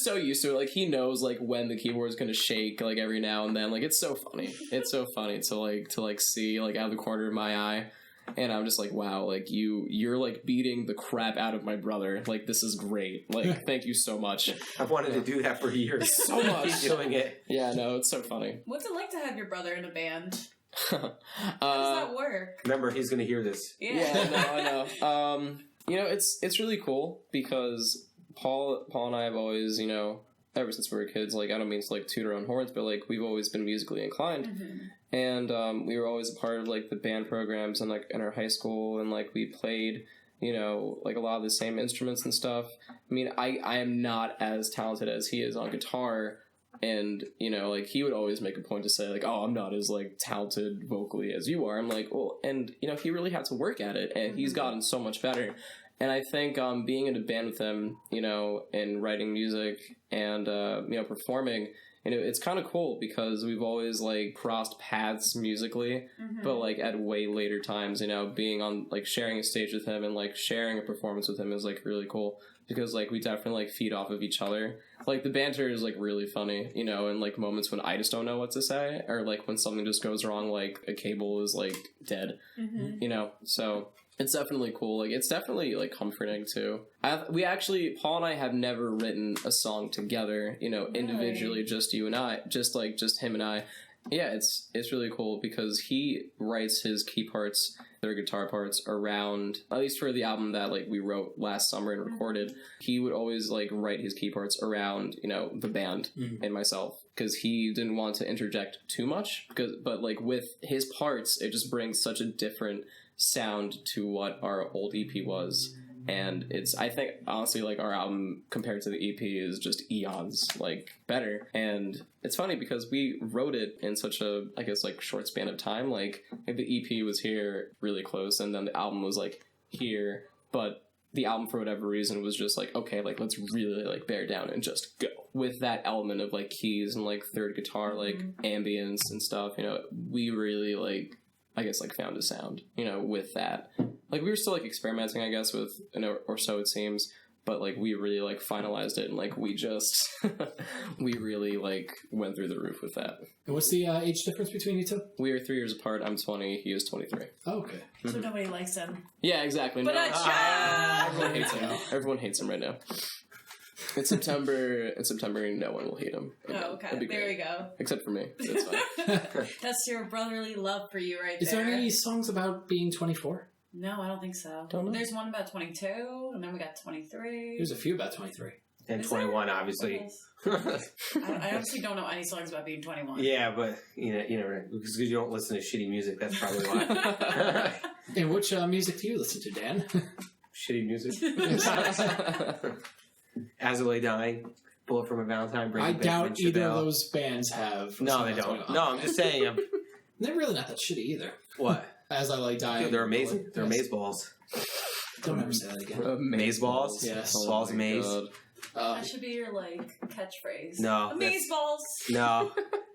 C: so used to it. Like, he knows like when the keyboard is gonna shake like every now and then. Like, it's so funny. It's so funny to see like out of the corner of my eye. And I'm just like, wow, like you're like beating the crap out of my brother. Like, this is great. Like, thank you so much.
B: I've wanted to do that for years.
C: So much.
B: He's doing it.
C: Yeah, no, it's so funny.
D: What's it like to have your brother in a band? How does that work?
B: Remember, he's going to hear this.
D: Yeah,
C: no, I know. It's really cool because Paul and I have always, ever since we were kids, like, I don't mean to like toot our own horns, but like we've always been musically inclined. Mm-hmm. And we were always a part of like the band programs and like in our high school, and like we played, like a lot of the same instruments and stuff. I mean, I am not as talented as he is on guitar, and like he would always make a point to say like, oh, I'm not as like talented vocally as you are. I'm like, well, and he really had to work at it, and he's gotten so much better. And I think being in a band with him, and writing music and performing, it's kind of cool because we've always like crossed paths musically, but like at way later times, being on like sharing a stage with him and like sharing a performance with him is like really cool because like we definitely like feed off of each other. Like the banter is like really funny, and like moments when I just don't know what to say, or like when something just goes wrong, like a cable is like dead, so it's definitely cool. Like, it's definitely like comforting too. Paul and I have never written a song together, individually, just you and I, just him and I. Yeah, it's really cool because he writes his key parts, their guitar parts, around, at least for the album that like we wrote last summer and recorded, he would always like write his key parts around, you know, the band and myself, because he didn't want to interject too much, but like with his parts, it just brings such a different sound to what our old EP was. And it's, I think, honestly, like, our album compared to the EP is just eons, like, better. And it's funny because we wrote it in such a, I guess, like, short span of time. Like the EP was here really close, and then the album was, like, here. But the album, for whatever reason, was just like, okay, like, let's really, like, bear down and just go. With that element of, like, keys and, like, third guitar, like, ambience and stuff, you know, we really, like, I guess, like, found a sound, you know, with that. Like, we were still, like, experimenting, I guess, with, you know, or so it seems, but, like, we really, like, finalized it, and, like, we just, we really, like, went through the roof with that.
A: And what's the age difference between you two?
C: We are 3 years apart. I'm 20, he is 23.
A: Oh, okay.
D: So nobody likes him.
C: Yeah, exactly.
D: But
C: everyone hates him. Everyone hates him right now. In September, no one will hate him.
D: Again. Oh, okay. There we go.
C: Except for me. That's fine.
D: That's your brotherly love for you right there.
A: Is there any songs about being 24?
D: No, I don't think so.
C: Don't know.
D: There's one about 22, and then we got 23.
A: There's a few about 23.
B: And 21, obviously.
D: I honestly don't know any songs about being 21.
B: Yeah, but you know, because you don't listen to shitty music, that's probably why.
A: And which music do you listen to, Dan?
B: Shitty music. As I Lay Dying, Bullet from a Valentine.
A: I doubt either of those bands have.
B: No, they don't. No, I'm just saying.
A: They're really not that shitty either.
B: What?
A: As I Lay Dying.
B: Dude, they're amazing. They're amazeballs.
A: Don't ever say that again.
B: Mazeballs?
A: Yes.
B: Balls of maze.
D: That should be your, like, catchphrase.
B: No.
D: Amazeballs.
B: No,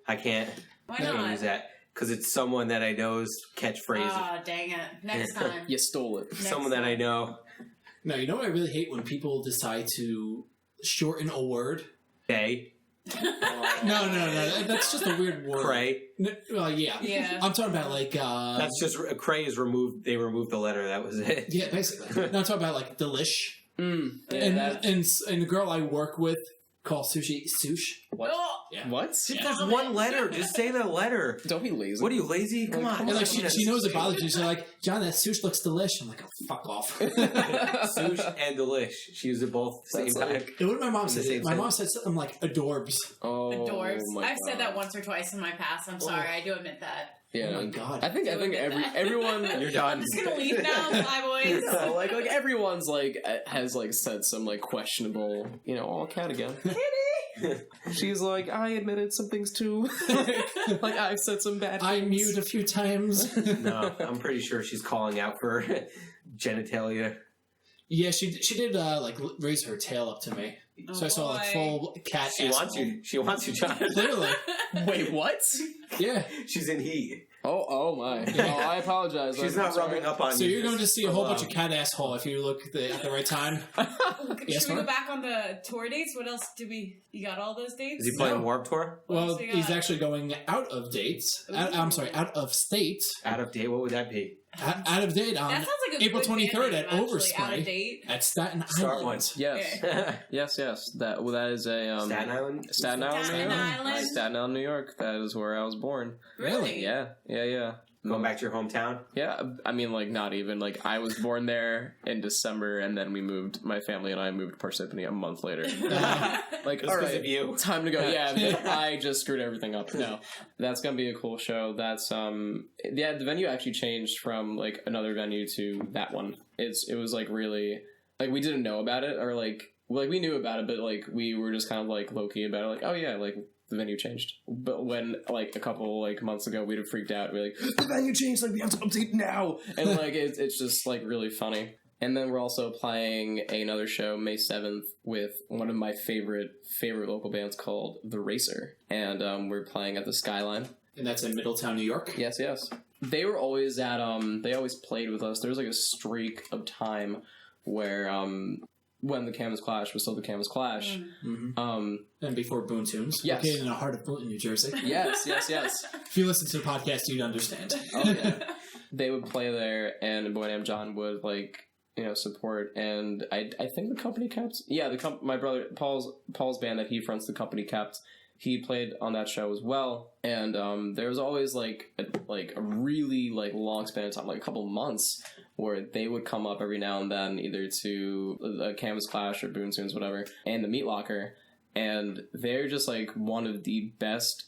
B: I can't.
D: Why
B: I can't
D: not?
B: use that. Because it's someone that I know's catchphrase.
D: Ah, dang it. Next time.
C: You stole it.
B: Someone that I know.
A: No, you know what I really hate? When people decide to shorten a word.
B: They.
A: No. That's just a weird word.
B: Cray.
A: Yeah.
D: Yeah.
A: I'm talking about, like...
B: That's just... Cray is removed. They removed the letter. That was it.
A: Yeah, basically. No, I'm talking about, like, delish.
C: Yeah,
A: and the girl I work with calls sushi sush.
C: What?
D: Oh.
A: Yeah.
C: What?
B: That's one letter. Just say the letter.
C: Don't be lazy.
B: What are you, lazy? Come on.
A: And like she knows it bothers you. She's like, John, that sush looks delish. I'm like, oh, fuck off.
B: Sush and delish. She used it both at the same time.
A: What did my mom say? My mom said something like adorbs.
C: Oh,
D: Adorbs.
C: my
D: I've said that once or twice in my past. I'm sorry. I do admit that.
C: Yeah.
A: Oh my god.
C: I think everyone.
B: You're done.
D: I'm just gonna leave now. Bye, boys.
C: No, like everyone's like has like said some like questionable, you know, oh, cat again. She's like, I admitted some things too. Like I've said some bad things.
A: I mewed a few times.
B: No, I'm pretty sure she's calling out for genitalia.
A: Yeah, she did like raise her tail up to me. So I saw like full cat.
B: She wants you. She wants you, John.
A: Clearly.
C: Wait, what?
A: Yeah.
B: She's in heat.
C: Oh my. Oh, I apologize.
B: She's not rubbing up on you.
A: So you're going to see a whole bunch of cat asshole if you look at the right time.
D: Should we go back on the tour dates? What else do we... You got all those dates?
B: Is he playing Warped Tour?
A: Well, he's actually going out of dates. I'm sorry, out of state.
B: Out of date? What would that be?
A: Out of date on
D: that sounds like a
A: April
D: good
A: 23rd at
D: band name,
A: Overspray.
D: Out of date.
A: At Staten Island.
B: Start one.
C: Yes. Yes. That is a
B: Staten Island?
C: Staten Island,
D: Staten
C: New York.
D: Island?
C: Staten Island, New York. That is where I was born.
D: Really?
C: Yeah.
B: Going back to your hometown?
C: Yeah, I mean, like, not even. Like, I was born there in December, and then we moved, my family and I moved to Parsippany a month later. Like,
B: Just
C: all
B: because
C: right,
B: of you.
C: time to go. Yeah, I just screwed everything up. No, that's gonna be a cool show. That's, yeah, the venue actually changed from, like, another venue to that one. It was, like, really, like, we didn't know about it, or, like, we knew about it, but, like, we were just kind of, like, low-key about it, like, oh, yeah, like, the venue changed. But when, like, a couple, like, months ago, we'd have freaked out. We're like, the venue changed, like, we have to update now! And, like, it's just, like, really funny. And then we're also playing another show, May 7th, with one of my favorite local bands called The Racer. And we're playing at the Skyline.
A: And that's in Middletown, New York?
C: Yes. They were always at, they always played with us. There was, like, a streak of time where, when the Canvas Clash was still the Canvas Clash.
A: Mm-hmm. And before Boone Tunes.
C: Yes.
A: Located in the heart of Boonton, New Jersey.
C: Yes.
A: If you listen to the podcast, you'd understand.
C: Oh, yeah. They would play there, and a boy named John would, like, you know, support. And I think the company kept... Yeah, my brother, Paul's band that he fronts, the company kept. He played on that show as well, and there was always like a really like long span of time, like a couple months, where they would come up every now and then, either to a Canvas Clash or Boon Tunes, whatever, and the Meat Locker, and they're just like one of the best,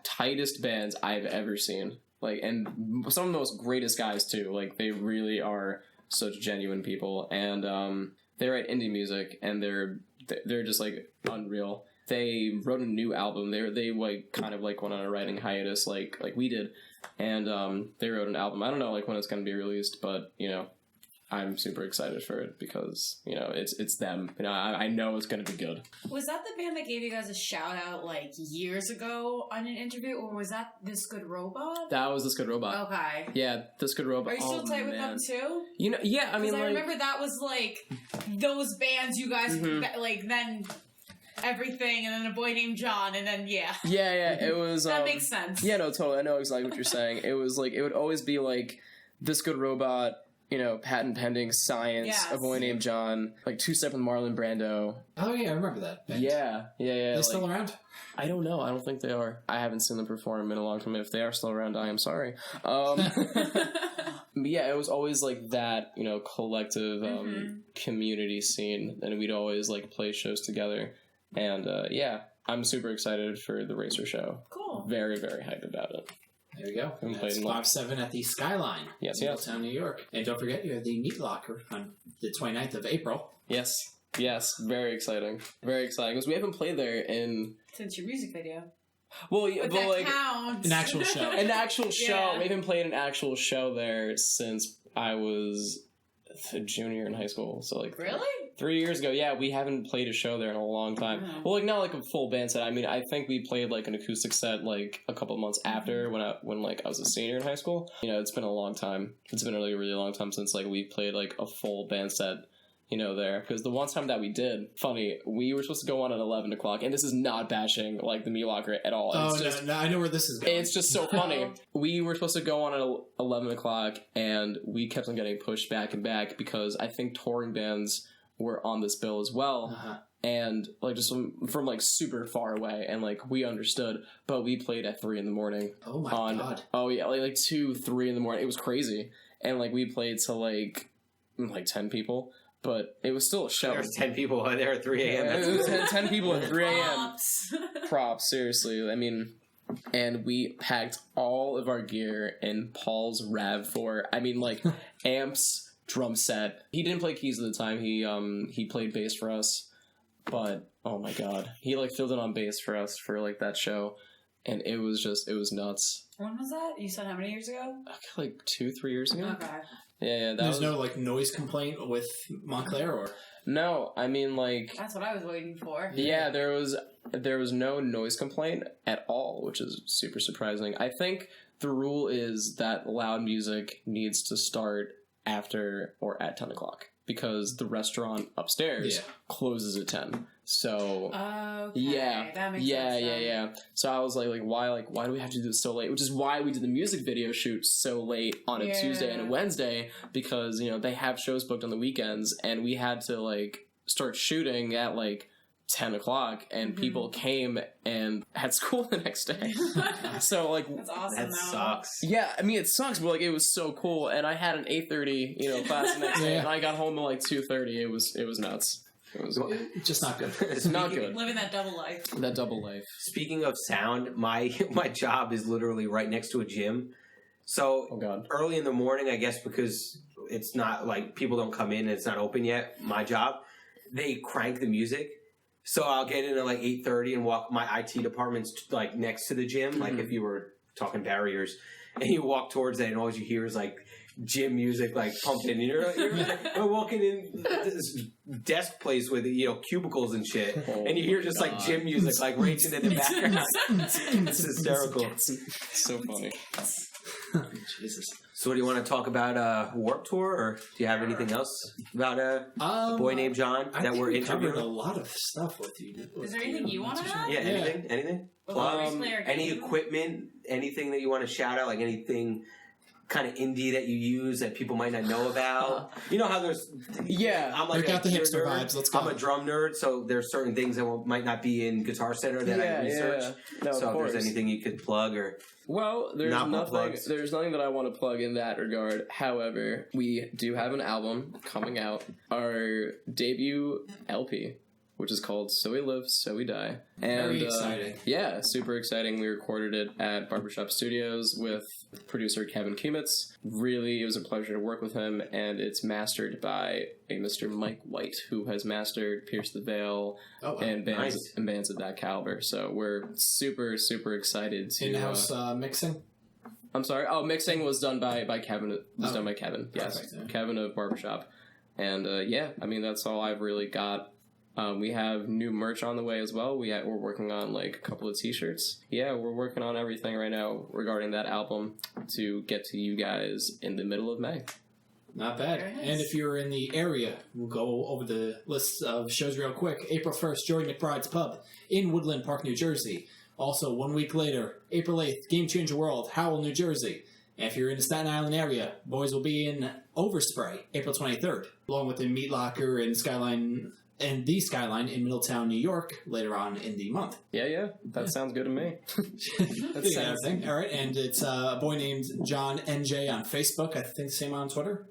C: tightest bands I've ever seen. Like, and some of the most greatest guys too. Like, they really are such genuine people, and they write indie music, and they're just like unreal. They wrote a new album. They like kind of like went on a writing hiatus, like we did, and they wrote an album. I don't know like when it's going to be released, but you know, I'm super excited for it because you know it's them. You know, I know it's going to be good.
D: Was that the band that gave you guys a shout out like years ago on an interview, or was that This Good Robot?
C: That was This Good Robot.
D: Okay.
C: Yeah, This Good Robot.
D: Are you still tight with them too?
C: You know, yeah. I mean,
D: I remember that was like those bands you guys like then. Everything, and then A Boy Named John, and then yeah,
C: it was
D: that makes sense.
C: Yeah, no, totally. I know exactly what you're saying. It was like it would always be like This Good Robot, you know, Patent Pending, Science, yes. A Boy Named John, like Two Step with Marlon Brando.
A: Oh yeah, I remember that band.
C: Yeah.
A: They're
C: like,
A: still around?
C: I don't know. I don't think they are. I haven't seen them perform in a long time. If they are still around, I am sorry. Yeah, it was always like that, you know, collective community scene, and we'd always like play shows together. And yeah, I'm super excited for the Racer show.
D: Cool.
C: Very, very hyped about it.
A: There you go. That's 5/7 at the Skyline.
C: Yes,
A: in Middletown, New York. And don't forget, you have the Meat Locker on the 29th of April.
C: Yes, very exciting. Very exciting. Because we haven't played there
D: since your music video.
C: Well, yeah, but like
D: counts.
A: An actual show.
C: An actual show. We haven't played an actual show there since I was a junior in high school. So like
D: really?
C: 3 years ago, yeah, we haven't played a show there in a long time.
D: Oh.
C: Well, like not like a full band set. I mean, I think we played like an acoustic set like a couple months after when I was a senior in high school. You know, it's been a long time. It's been a really, really long time since like we played like a full band set. You know, there, because the one time that we did, funny, we were supposed to go on at 11 o'clock, and this is not bashing like the Meat Locker at all.
A: No, I know where this is going.
C: It's just so funny. We were supposed to go on at 11 o'clock, and we kept on getting pushed back and back because I think touring bands were on this bill as well. And like just from like super far away, and like we understood, but we played at 3 a.m.
A: Oh my god!
C: Oh yeah, like 2, 3 a.m. It was crazy, and like we played to like 10 people. But it was still a show.
B: There's 10 people there at 3 a.m.
C: It was 10 people at 3 a.m. Props, seriously. I mean, and we packed all of our gear in Paul's RAV4. I mean, like, amps, drum set. He didn't play keys at the time. He played bass for us. But, oh my god. He, like, filled in on bass for us for, like, that show. And it was nuts.
D: When was that? You said how many years ago?
C: Like 2-3 years ago.
D: Okay.
C: Yeah.
A: There's no like noise complaint with Montclair, or
C: no. I mean, like
D: that's what I was waiting for.
C: Yeah, there was no noise complaint at all, which is super surprising. I think the rule is that loud music needs to start after or at 10 o'clock because the restaurant upstairs closes at 10. So
D: okay. That makes sense.
C: Yeah. So I was like why do we have to do this so late? Which is why we did the music video shoot so late on a Tuesday and a Wednesday, because you know they have shows booked on the weekends, and we had to like start shooting at like 10 o'clock, and people came and had school the next day. So like
D: that's awesome.
B: That sucks.
C: Yeah, I mean it sucks, but like it was so cool. And I had an 8:30 class the next day, and I got home at like 2:30. It was nuts. It was
A: just not good.
C: It's not good.
D: Living that double life.
C: That double life.
B: Speaking of sound, my job is literally right next to a gym. So early in the morning, I guess because it's not like people don't come in and it's not open yet, my job, they crank the music. So I'll get in at like 8:30 and walk. My IT department's like next to the gym, like if you were talking barriers, and you walk towards it, and all you hear is like gym music like pumping. And you're walking in this desk place with cubicles and shit, and you hear just like gym music like raging in the background. It's hysterical.
C: So funny.
A: Jesus.
B: So what do you want to talk about Warped Tour, or do you have anything else about A Boy Named John that we're interviewing?
A: A lot of stuff with you.
D: Is there anything you want to add?
B: Yeah, anything?
D: Any
B: Any equipment, anything that you want to shout out, like anything kind of indie that you use that people might not know about? You know how there's...
C: Yeah.
B: I'm like
A: break out the hipster vibes. Let's go.
B: I'm a drum nerd, so there's certain things that might not be in Guitar Center that I research.
C: Yeah. No,
B: so if there's anything you could plug or...
C: Well, there's nothing that I want to plug in that regard. However, we do have an album coming out. Our debut LP, which is called So We Live, So We Die. And,
A: very exciting.
C: Yeah, super exciting. We recorded it at Barbershop Studios with producer Kevin Kemitz. Really, it was a pleasure to work with him, and it's mastered by a Mr. Mike White, who has mastered Pierce the Veil and bands of that caliber. So we're super, super excited to...
A: In-house mixing?
C: I'm sorry? Oh, mixing was done by Kevin. Done by Kevin, yes.
A: Perfect, yeah.
C: Kevin of Barbershop. And I mean, that's all I've really got. We have new merch on the way as well. We're working on like a couple of t-shirts. Yeah, we're working on everything right now regarding that album to get to you guys in the middle of May.
A: Not bad.
D: Nice.
A: And if you're in the area, we'll go over the list of shows real quick. April 1st, Joey McBride's Pub in Woodland Park, New Jersey. Also, 1 week later, April 8th, Game Changer World, Howell, New Jersey. And if you're in the Staten Island area, boys will be in Overspray, April 23rd, along with the Meat Locker and Skyline in Middletown, New York, later on in the month.
C: Yeah. That sounds good to me.
A: That's everything. All right, and it's a boy named John NJ on Facebook. I think the same on Twitter.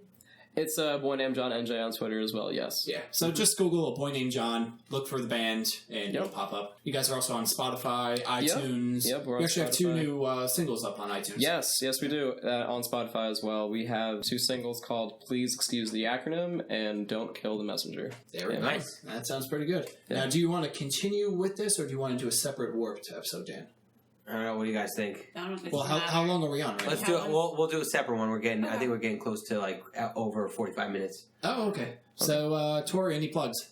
C: It's a boy named John NJ on Twitter as well, yes.
A: Yeah, so just Google a boy named John, look for the band, and it'll pop up. You guys are also on Spotify, iTunes.
C: Yep, we're on
A: We actually have 2
C: Spotify.
A: new singles up on iTunes.
C: Yes, we do. On Spotify as well. We have 2 singles called Please Excuse the Acronym and Don't Kill the Messenger.
A: There we go.
B: Nice.
A: That sounds pretty good.
C: Yeah.
A: Now, do you want to continue with this, or do you want to do a separate Warped episode, Dan?
B: I don't know. What do you guys think?
D: I don't know if it's
A: Well, how long are we on right
B: Let's
A: now?
B: do it. We'll do a separate one. I think we're getting close to like over 45 minutes.
A: Oh, okay. So, Tori, any plugs?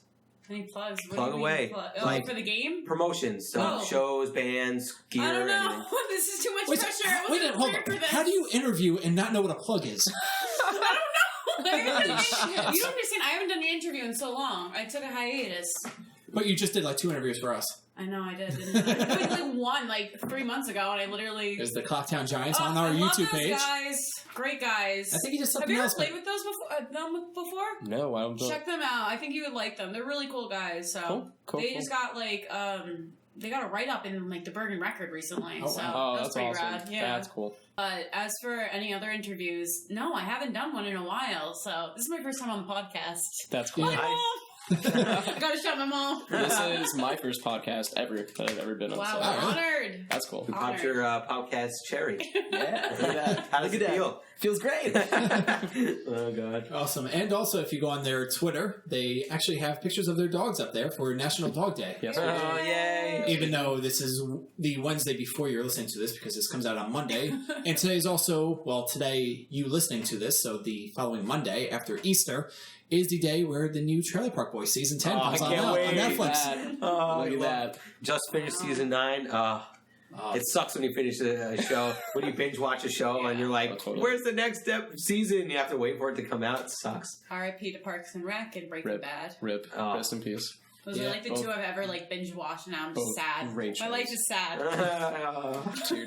D: Any plugs? What
B: Plug
D: do you
B: away.
D: mean plug? Oh,
B: Like-
D: for the game?
B: Promotions, so
D: Oh.
B: shows, bands, gear.
D: I don't know.
B: anything.
D: This is too much
A: Wait,
D: pressure. I
A: wait,
D: wasn't
A: hold
D: prepared for
A: on.
D: this.
A: How do you interview and not know what a plug is?
D: I don't know. You don't
A: shit.
D: understand. I haven't done an interview in so long. I took a hiatus.
A: But you just did like 2 interviews for us.
D: I know I did. Didn't I? I did like one 3 months ago, and I literally.
A: There's the Clocktown Giants on
D: I
A: our
D: love
A: YouTube
D: those
A: page.
D: guys, great guys.
A: I think he did
D: Have
A: something
D: you ever
A: else.
D: played with those before?
C: No, I don't.
D: Check them out. I think you would like them. They're really cool guys. So
C: Cool.
D: just got they got a write up in the Bergen Record recently.
A: Oh,
D: so
C: Oh,
D: that was
C: that's
D: pretty
C: awesome.
D: rad. Yeah.
C: That's cool.
D: But as for any other interviews, no, I haven't done one in a while. So this is my first time on the podcast.
C: That's cool.
D: My mom. I gotta shout my mom.
C: This is my first podcast ever that I've ever been on.
D: Wow,
C: so
D: I'm honored.
C: that's cool.
B: Who popped your podcast cherry?
C: Yeah, look at that.
B: How does it feel?
C: Feels great.
B: Oh, God.
A: Awesome. And also, if you go on their Twitter, they actually have pictures of their dogs up there for National Dog Day.
C: Yes,
B: Oh, yay.
A: Even though this is the Wednesday before you're listening to this, because this comes out on Monday. And today is also, today you listening to this, so the following Monday after Easter is the day where the new Trailer Park Boys Season 10 comes on Netflix.
C: Look at that.
B: Just finished season 9. It sucks when you finish a show, when you binge watch a show and you're like,
C: totally.
B: where's the next season? You have to wait for it to come out. It sucks.
D: R.I.P. to Parks and Rec and Breaking Bad.
C: Rip.
B: Oh.
C: Rest in peace.
D: Those are the 2 I've ever binge watched, and now I'm just
C: Both
D: sad.
C: great
D: My
C: shows.
D: life is sad.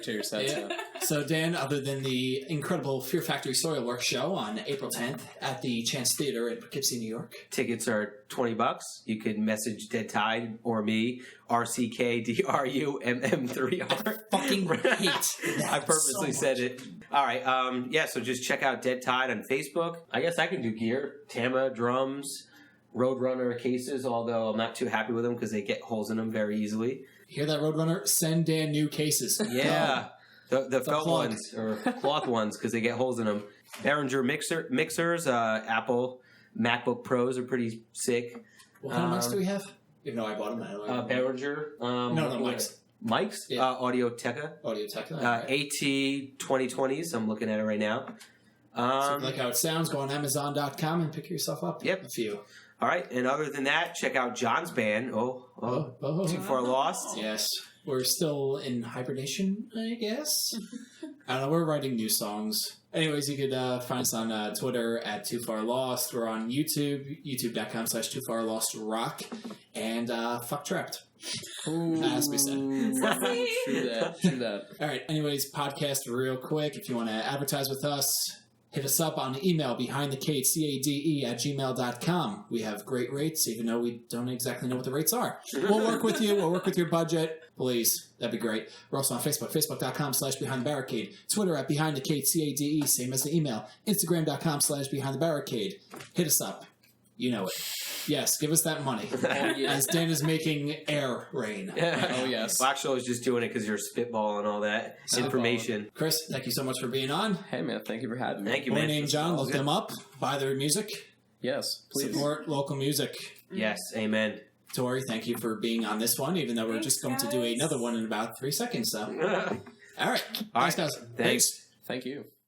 C: Cheers. That's it.
A: So, Dan, other than the incredible Fear Factory Soilwork show on April 10th at the Chance Theater in Poughkeepsie, New York.
B: Tickets are $20. You can message Dead Tide or me, RCKDRUMM3R.
A: Fucking hate that
B: I purposely
A: so
B: said
A: much.
B: it. All right. So just check out Dead Tide on Facebook. I guess I can do gear. Tama, drums, Roadrunner cases, although I'm not too happy with them because they get holes in them very easily.
A: Hear that, Roadrunner? Send Dan new cases.
B: Yeah. The felt
A: plug.
B: ones or cloth ones because they get holes in them. Behringer mixers, Apple MacBook Pros are pretty sick.
A: What kind of mics do we have? Even though I bought them. I don't know.
B: Behringer.
A: No, mics.
B: Mics?
A: Yeah.
B: Audio-Teca.
A: Audio-Teca.
B: AT 2020s. I'm looking at it right now.
A: So if you like how it sounds, go on Amazon.com and pick yourself up.
B: Yep.
A: A few.
B: All right. And other than that, check out John's band.
A: Oh.
B: Too Far Lost.
A: Yes. We're still in hibernation, I guess. I don't know. We're writing new songs. Anyways, you could find us on Twitter at Too Far Lost. We're on YouTube, youtube.com/TooFarLostRock. and fuck Trapped.
C: Ooh,
A: As we said.
C: True that.
A: All right. Anyways, podcast real quick. If you want to advertise with us, hit us up on email, behindthecade@gmail.com. We have great rates, even though we don't exactly know what the rates are. We'll work with you. We'll work with your budget. Please. That'd be great. We're also on Facebook, facebook.com/behindthebarricade. Twitter @behindthecade, same as the email. Instagram.com/behindthebarricade. Hit us up. You know it. Yes, give us that money. As Dan is making air rain.
C: Oh, yes.
B: Well, actually, I was just doing it because you're spitballing all that information.
A: Chris, thank you so much for being on.
C: Hey, man, thank you for having me.
B: Thank you,
A: Boy
B: man.
A: named John, look them up. Buy their music.
C: Yes, please.
A: Support local music.
B: Yes, amen.
A: Tori, thank you for being on this one, even though we're just going to do another one in about 3 seconds. So, all right. Thanks, guys.
B: Thanks.
C: Thank you.